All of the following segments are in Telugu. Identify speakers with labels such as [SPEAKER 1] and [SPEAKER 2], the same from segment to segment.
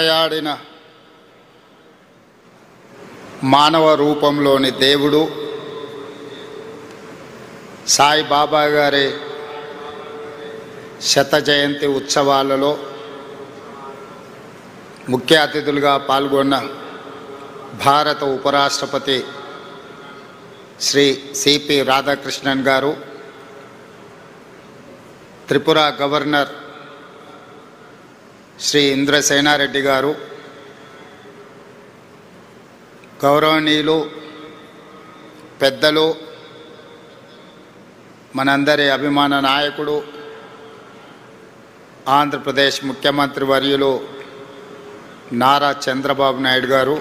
[SPEAKER 1] ఆడిన మానవ రూపంలోని దేవుడు సాయిబాబా గారి శత జయంతి ఉత్సవాలలో ముఖ్య అతిథులుగా పాల్గొన్న భారత ఉపరాష్ట్రపతి శ్రీ సిపి రాధాకృష్ణన్ గారు, త్రిపుర గవర్నర్ శ్రీ ఇంద్రసేనారెడ్డి గారు, గౌరవనీయులు పెద్దలు, మనందరి అభిమాన నాయకుడు, ఆంధ్రప్రదేశ్ ముఖ్యమంత్రి వర్యులు నారా చంద్రబాబు నాయుడు గారు,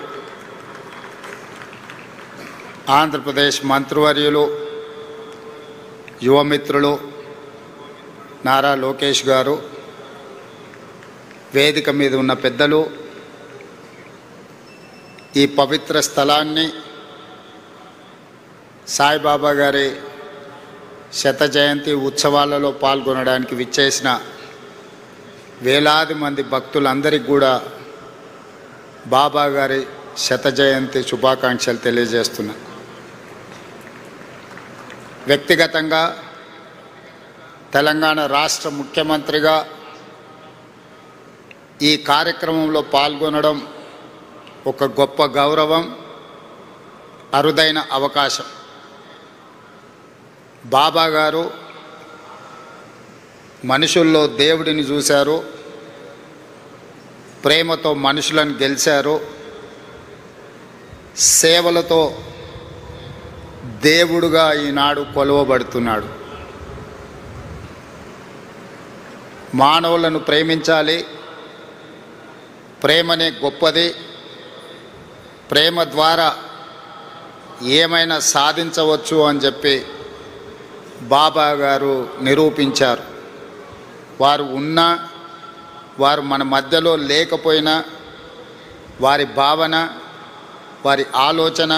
[SPEAKER 1] ఆంధ్రప్రదేశ్ మంత్రివర్యులు యువమిత్రులు నారా లోకేష్ గారు, వేదిక మీద ఉన్న పెద్దలు, ఈ పవిత్ర స్థలాన్ని సాయిబాబా గారి శత జయంతి ఉత్సవాలలో పాల్గొనడానికి విచ్చేసిన వేలాది మంది భక్తులందరికీ కూడా బాబా గారి శత జయంతి శుభాకాంక్షలు తెలియజేస్తున్నా. వ్యక్తిగతంగా తెలంగాణ రాష్ట్ర ముఖ్యమంత్రిగా ఈ కార్యక్రమంలో పాల్గొనడం ఒక గొప్ప గౌరవం, అరుదైన అవకాశం. బాబా గారు మనుషుల్లో దేవుడిని చూశారు, ప్రేమతో మనుషులను గెలిచారు, సేవలతో దేవుడుగా ఈనాడు కొలువబడుతున్నాడు. మానవులను ప్రేమించాలి, ప్రేమనే గొప్పది, ప్రేమ ద్వారా ఏమైనా సాధించవచ్చు అని చెప్పి బాబా గారు నిరూపించారు. వారు ఉన్నా, వారు మన మధ్యలో లేకపోయినా, వారి భావన, వారి ఆలోచన,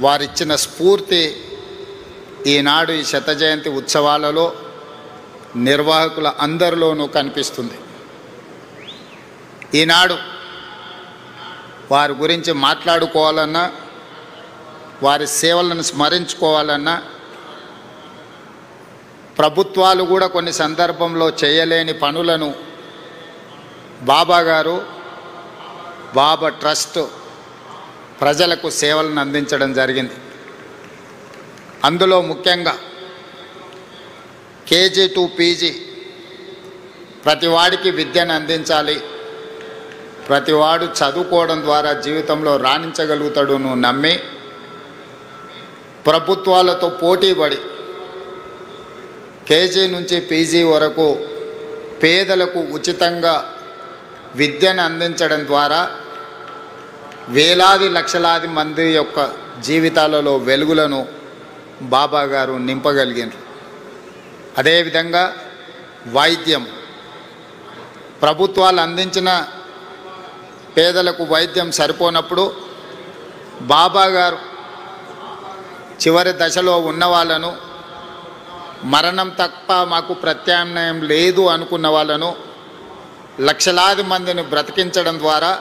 [SPEAKER 1] వారిచ్చిన స్ఫూర్తి ఈనాడు ఈ శత జయంతి ఉత్సవాలలో నిర్వాహకుల అందరిలోనూ కనిపిస్తుంది. ఈనాడు వారి గురించి మాట్లాడుకోవాలన్నా, వారి సేవలను స్మరించుకోవాలన్నా, ప్రభుత్వాలు కూడా కొన్ని సందర్భంలో చేయలేని పనులను బాబా గారు, బాబా ట్రస్ట్ ప్రజలకు సేవలను అందించడం జరిగింది. అందులో ముఖ్యంగా కేజీ టు పీజీ ప్రతివాడికి విద్యను అందించాలి, ప్రతివాడు చదువుకోవడం ద్వారా జీవితంలో రాణించగలుగుతాడును నమ్మి ప్రభుత్వాలతో పోటీపడి కేజీ నుంచి పీజీ వరకు పేదలకు ఉచితంగా విద్యను అందించడం ద్వారా వేలాది లక్షలాది మంది యొక్క జీవితాలలో వెలుగులను బాబా గారు నింపగలిగారు. అదేవిధంగా వైద్యం, ప్రభుత్వాలు అందించిన పేదలకు వైద్యం సరిపోనప్పుడు బాబా గారు చివరి దశలో ఉన్న వాళ్ళను, మరణం తప్ప మాకు ప్రత్యామ్నాయం లేదు అనుకున్న వాళ్ళను లక్షలాది మందిని బ్రతికించడం ద్వారా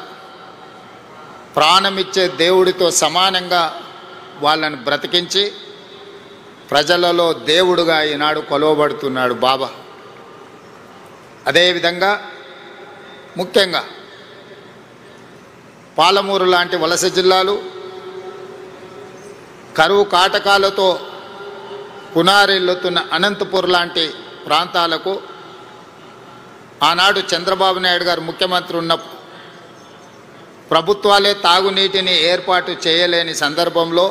[SPEAKER 1] ప్రాణమిచ్చే దేవుడితో సమానంగా వాళ్ళని బ్రతికించి ప్రజలలో దేవుడుగా ఈనాడు కొలవబడుతున్నాడు బాబా. అదేవిధంగా ముఖ్యంగా పాలమూరు లాంటి వలస జిల్లాలు కరువు కాటకాలతో పునారిల్లుతున్న అనంతపూర్ లాంటి ప్రాంతాలకు ఆనాడు చంద్రబాబు నాయుడు గారు ముఖ్యమంత్రి ఉన్నప్పుడు ప్రభుత్వాలే తాగునీటిని ఏర్పాటు చేయలేని సందర్భంలో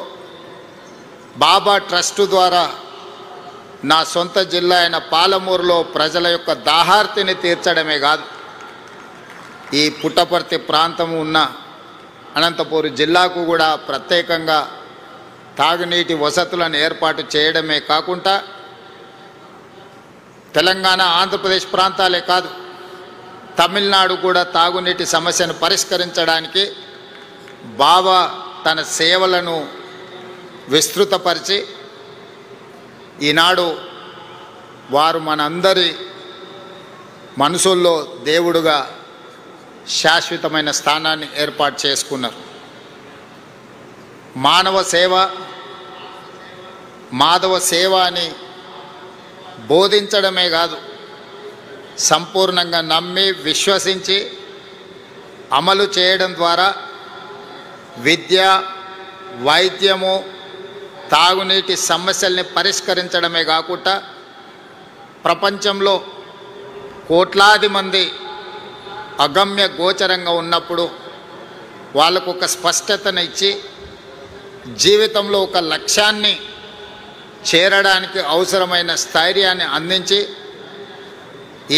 [SPEAKER 1] బాబా ట్రస్టు ద్వారా నా సొంత జిల్లా అయిన పాలమూరులో ప్రజల యొక్క దాహార్తిని తీర్చడమే కాదు, ఈ పుట్టపర్తి ప్రాంతం ఉన్న అనంతపూర్ జిల్లాకు కూడా ప్రత్యేకంగా తాగునీటి వసతులను ఏర్పాటు చేయడమే కాకుండా తెలంగాణ, ఆంధ్రప్రదేశ్ ప్రాంతాలే కాదు, తమిళనాడు కూడా తాగునీటి సమస్యను పరిష్కరించడానికి బాబా తన సేవలను విస్తృతపరిచి ఈనాడు వారు మనందరి మనసుల్లో దేవుడుగా శాశ్వతమైన స్థానాన్ని ఏర్పాటు చేసుకున్నారు. మానవ సేవ, మాధవ సేవ అని బోధించడమే కాదు, సంపూర్ణంగా నమ్మి విశ్వసించి అమలు చేయడం ద్వారా విద్య, వైద్యము, తాగునీటి సమస్యల్ని పరిష్కరించడమే కాకుండా ప్రపంచంలో కోట్లాది మంది అగమ్య గోచరంగా ఉన్నప్పుడు వాళ్ళకు ఒక స్పష్టతను ఇచ్చి జీవితంలో ఒక లక్ష్యాన్ని చేరడానికి అవసరమైన స్థైర్యాన్ని అందించి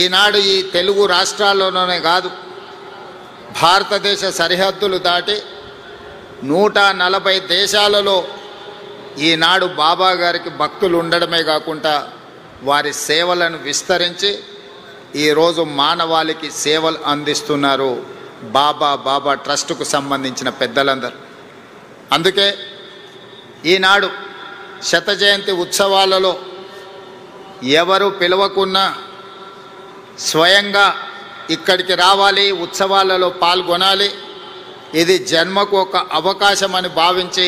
[SPEAKER 1] ఈనాడు ఈ తెలుగు రాష్ట్రాల్లోనే కాదు, భారతదేశ సరిహద్దులు దాటి 140 దేశాలలో ఈనాడు బాబా గారికి భక్తులు ఉండడమే కాకుండా వారి సేవలను విస్తరించి ఈరోజు మానవాళికి సేవలు అందిస్తున్నారు బాబా ట్రస్టుకు సంబంధించిన పెద్దలందరూ. అందుకే ఈనాడు శత జయంతి ఉత్సవాలలో ఎవరు పిలవకున్నా స్వయంగా ఇక్కడికి రావాలి, ఉత్సవాలలో పాల్గొనాలి, ఇది జన్మకు ఒక అవకాశం అని భావించి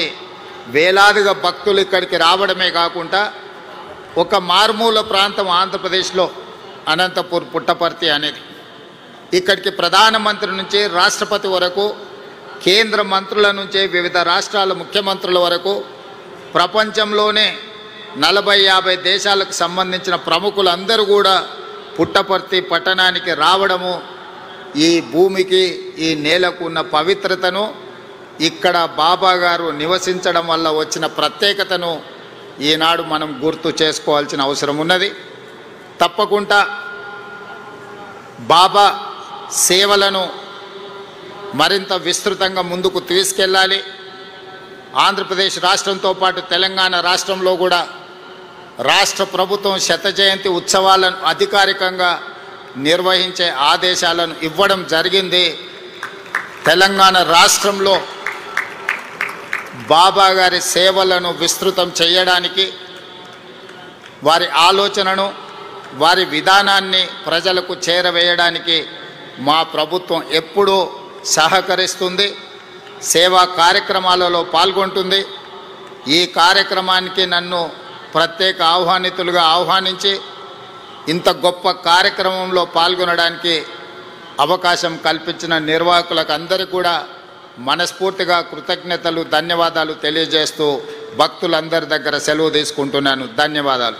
[SPEAKER 1] వేలాదిగా భక్తులు ఇక్కడికి రావడమే కాకుండా ఒక మారుమూల ప్రాంతం ఆంధ్రప్రదేశ్లో అనంతపూర్ పుట్టపర్తి అనేది, ఇక్కడికి ప్రధానమంత్రి నుంచి రాష్ట్రపతి వరకు, కేంద్ర మంత్రుల నుంచి వివిధ రాష్ట్రాల ముఖ్యమంత్రుల వరకు, ప్రపంచంలోనే 40-50 దేశాలకు సంబంధించిన ప్రముఖులందరూ కూడా పుట్టపర్తి పట్టణానికి రావడము ఈ భూమికి, ఈ నేలకు ఉన్న పవిత్రతను, ఇక్కడ బాబా గారు నివసించడం వల్ల వచ్చిన ప్రత్యేకతను ఈనాడు మనం గుర్తు చేసుకోవాల్సిన అవసరం ఉన్నది. తప్పకుండా బాబా సేవలను మరింత విస్తృతంగా ముందుకు తీసుకెళ్ళాలి. ఆంధ్రప్రదేశ్ రాష్ట్రంతో పాటు తెలంగాణ రాష్ట్రంలో కూడా రాష్ట్ర ప్రభుత్వం శత జయంతి ఉత్సవాలను అధికారికంగా నిర్వహించే ఆదేశాలను ఇవ్వడం జరిగింది. తెలంగాణ రాష్ట్రంలో బాబా గారి సేవలను విస్తృతం చేయడానికి, వారి ఆలోచనను, వారి విధానాన్ని ప్రజలకు చేరవేయడానికి మా ప్రభుత్వం ఎప్పుడూ సహకరిస్తుంది, సేవా కార్యక్రమాలలో పాల్గొంటుంది. ఈ కార్యక్రమానికి నన్ను ప్రత్యేక ఆహ్వానితులుగా ఆహ్వానించి ఇంత గొప్ప కార్యక్రమంలో పాల్గొనడానికి అవకాశం కల్పించిన నిర్వాహకులకు అందరికీ కూడా మనస్ఫూర్తిగా కృతజ్ఞతలు, ధన్యవాదాలు తెలియజేస్తూ భక్తులందరి దగ్గర సెలవు తీసుకుంటున్నాను. ధన్యవాదాలు.